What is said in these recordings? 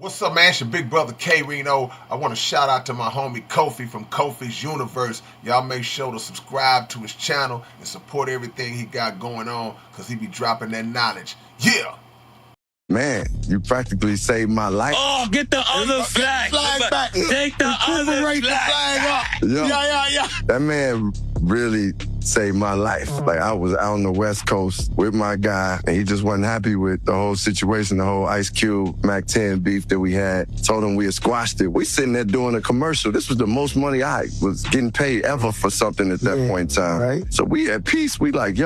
What's up, man? It's your big brother K Reno. I want to shout out to my homie Kofi from Kofi's Universe. Y'all make sure to subscribe to his channel and support everything he got going on because he be dropping that knowledge. Yeah! Man, you practically saved my life. Oh, get the other flag. Back. Take the other Recuperate the flag. flag up. Yo, Yeah. That man really saved my life. Like, I was out on the West Coast with my guy, and he just wasn't happy with the whole situation, the whole Ice Cube, Mac 10 beef that we had. Told him we had squashed it. We sitting there doing a commercial. This was the most money I was getting paid ever for something at that point in time. Right. So we at peace. We like,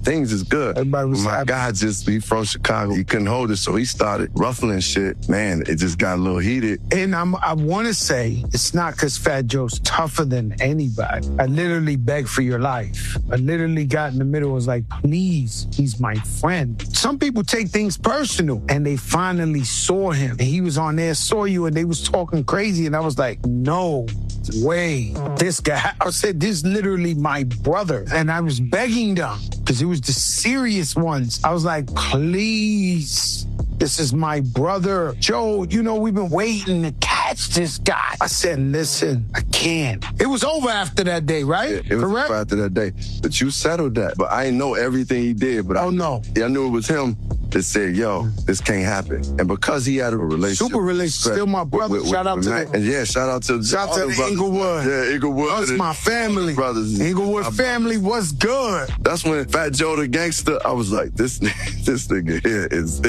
things is good. Everybody was my happy. guy he from Chicago. He couldn't hold it, so he started ruffling shit. Man, it just got a little heated. And I want to say it's not because Fat Joe's tougher than anybody. I literally begged for your life. I literally got in the middle and was like, please, he's my friend. Some people take things personal, and they finally saw him. And he was on there, saw you, and they was talking crazy. And I was like, no way. This guy, I said, this is literally my brother. And I was begging them because it was the serious ones. I was like, please. This is my brother. Joe, we've been waiting to catch this guy. I said, listen, I can't. It was over after that day, right? It was Correct? after that day. But you settled that. But I didn't know everything he did. But Oh, no. I knew it was him that said, yo, this can't happen. And because he had a relationship. Super relationship. Still my brother. Shout out to Mac. them. And yeah, shout out to Shout out to all the brothers. Inglewood. Yeah, Inglewood. That's my family. Brothers. Inglewood family was good. That's when Fat Joe the gangster, I was like, this nigga here is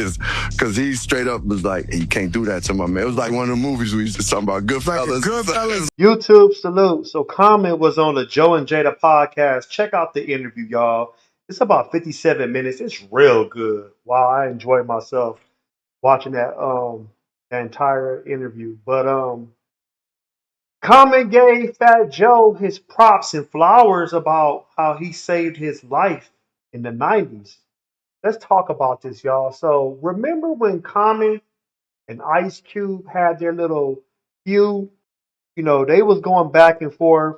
because he straight up was like, you can't do that to my man. It was like one of the movies we used to talk about, Goodfellas. Goodfellas. YouTube salute. So Common was on the Joe and Jada podcast. Check out the interview, y'all. It's about 57 minutes. It's real good. Wow, I enjoyed myself watching that entire interview. But Common gave Fat Joe his props and flowers about how he saved his life in the 90s. Let's talk about this, y'all. So remember when Common and Ice Cube had their little feud? They was going back and forth.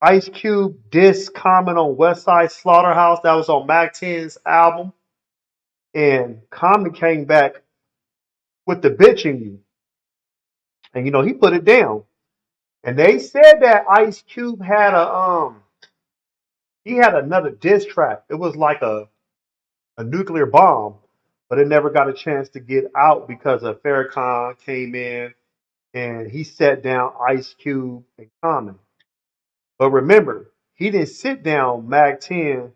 Ice Cube dissed Common on West Side Slaughterhouse. That was on Mac 10's album. And Common came back with the bitch in you. And he put it down. And they said that Ice Cube had he had another diss track. It was like a nuclear bomb, but it never got a chance to get out because of Farrakhan came in and he set down Ice Cube and Common. But remember, he didn't sit down Mag 10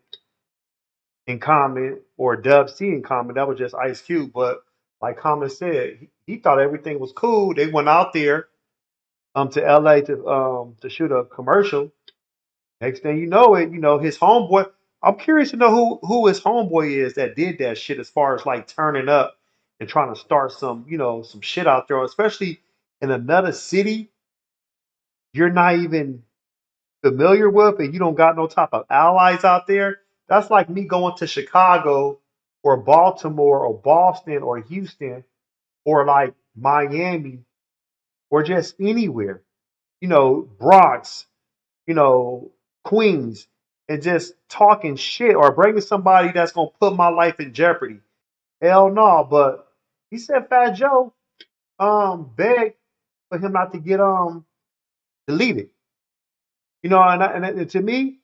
in Common or Dub C in Common. That was just Ice Cube. But like Common said, he thought everything was cool. They went out there to LA to shoot a commercial. Next thing you know his homeboy. I'm curious to know who his homeboy is that did that shit as far as like turning up and trying to start some shit out there, especially in another city you're not even familiar with and you don't got no type of allies out there. That's like me going to Chicago or Baltimore or Boston or Houston or like Miami or just anywhere, Bronx, Queens, and just talking shit or bringing somebody that's going to put my life in jeopardy. Hell no. But he said Fat Joe begged for him not to get deleted. And to me,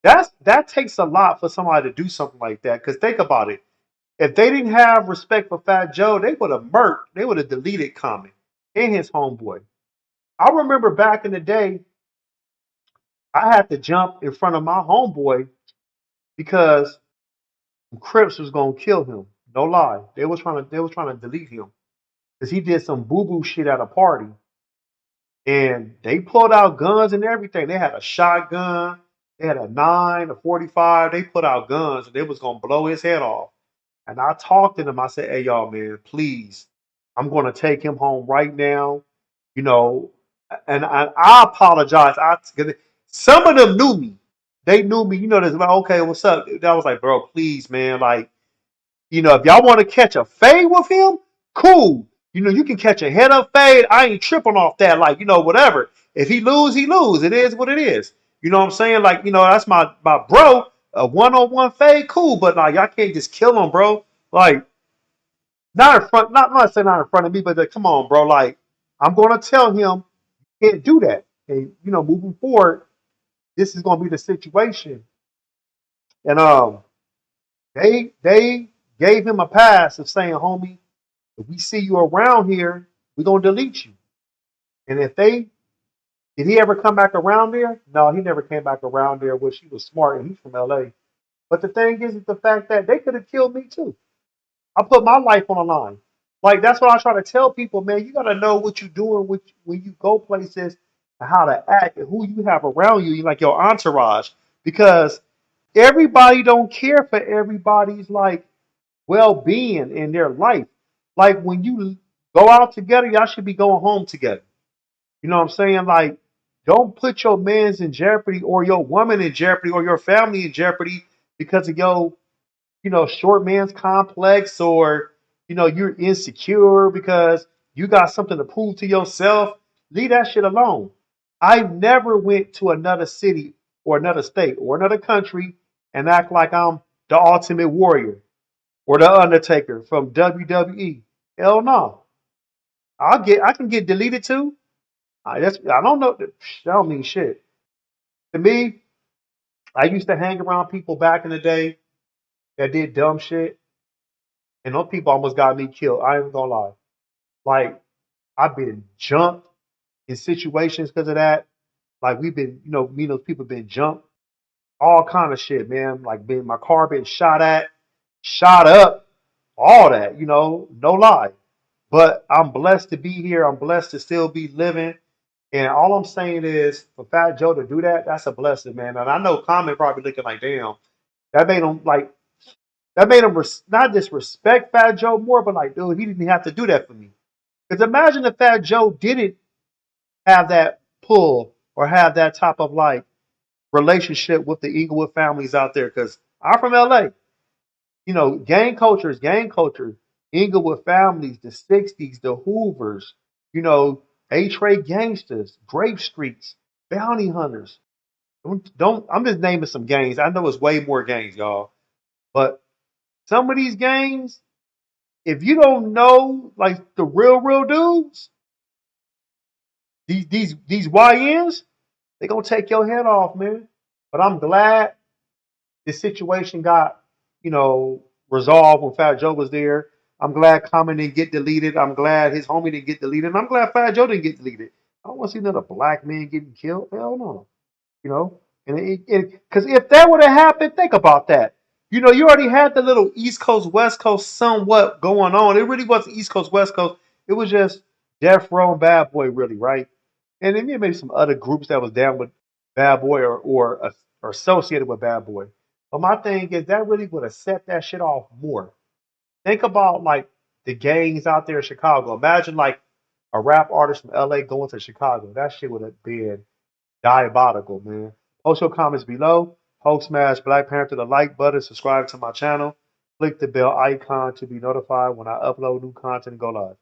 that takes a lot for somebody to do something like that. Because think about it. If they didn't have respect for Fat Joe, they would have murked. They would have deleted Common and his homeboy. I remember back in the day, I had to jump in front of my homeboy because Crips was gonna kill him. No lie. They was trying to delete him because he did some boo-boo shit at a party. And they pulled out guns and everything. They had a shotgun, they had a 9, a 45. They put out guns and they was gonna blow his head off. And I talked to them. I said, hey y'all, man, please, I'm gonna take him home right now. And I apologize. Some of them knew me. They knew me. This like, okay, what's up? I was like, bro, please, man, like, if y'all want to catch a fade with him, cool. You can catch a head up fade. I ain't tripping off that. Like, whatever. If he lose, he lose. It is what it is. You know what I'm saying? Like, that's my bro. A one-on-one fade, cool. But like, y'all can't just kill him, bro. Like, not in front, not I'm not saying not in front of me, but like, come on, bro. Like, I'm gonna tell him you can't do that. And moving forward, this is gonna be the situation. And they gave him a pass of saying, homie, if we see you around here, we're gonna delete you. And if they did he ever come back around there? No, he never came back around there, which he was smart and he's from LA. But the thing is the fact that they could have killed me too. I put my life on the line. Like that's what I try to tell people, man. You gotta know what you're doing when you go places and how to act and who you have around you, like your entourage. Because everybody don't care for everybody's like well-being in their life. Like when you go out together, y'all should be going home together. You know what I'm saying? Like, don't put your man's in jeopardy or your woman in jeopardy or your family in jeopardy because of your short man's complex or, you're insecure because you got something to prove to yourself. Leave that shit alone. I never went to another city or another state or another country and act like I'm the ultimate warrior or the Undertaker from WWE. Hell no. I can get deleted too. I don't know. That don't mean shit. To me, I used to hang around people back in the day that did dumb shit, and those people almost got me killed. I ain't gonna lie. Like I've been jumped in situations because of that. Like we've been, me and those people been jumped, all kind of shit, man. Like been my car been shot at, shot up, all that. No lie. But I'm blessed to be here. I'm blessed to still be living. And all I'm saying is, for Fat Joe to do that, that's a blessing, man. And I know Common probably looking like, damn, that made him like, that made him not just respect Fat Joe more, but like, dude, he didn't have to do that for me. Because imagine if Fat Joe didn't have that pull or have that type of like relationship with the Inglewood families out there. Because I'm from LA. Gang culture is gang culture. Inglewood families, the 60s, the Hoovers, A-Trade gangsters, Grape Streets, bounty hunters. Don't I'm just naming some gangs. I know it's way more gangs, y'all. But some of these gangs, if you don't know like the real dudes, these YNs, they gonna take your head off, man. But I'm glad this situation got, you know, resolved when Fat Joe was there. I'm glad Common didn't get deleted. I'm glad his homie didn't get deleted. And I'm glad Fat Joe didn't get deleted. I don't want to see another black man getting killed. Hell no. You know? And because if that would have happened, think about that. You already had the little East Coast, West Coast somewhat going on. It really wasn't East Coast, West Coast. It was just Death Row and Bad Boy, really, right? And then maybe some other groups that was down with Bad Boy or associated with Bad Boy. But my thing is that really would have set that shit off more. Think about like the gangs out there in Chicago. Imagine like a rap artist from LA going to Chicago. That shit would have been diabolical, man. Post your comments below. Hulk smash Black Panther the like button. Subscribe to my channel. Click the bell icon to be notified when I upload new content and go live.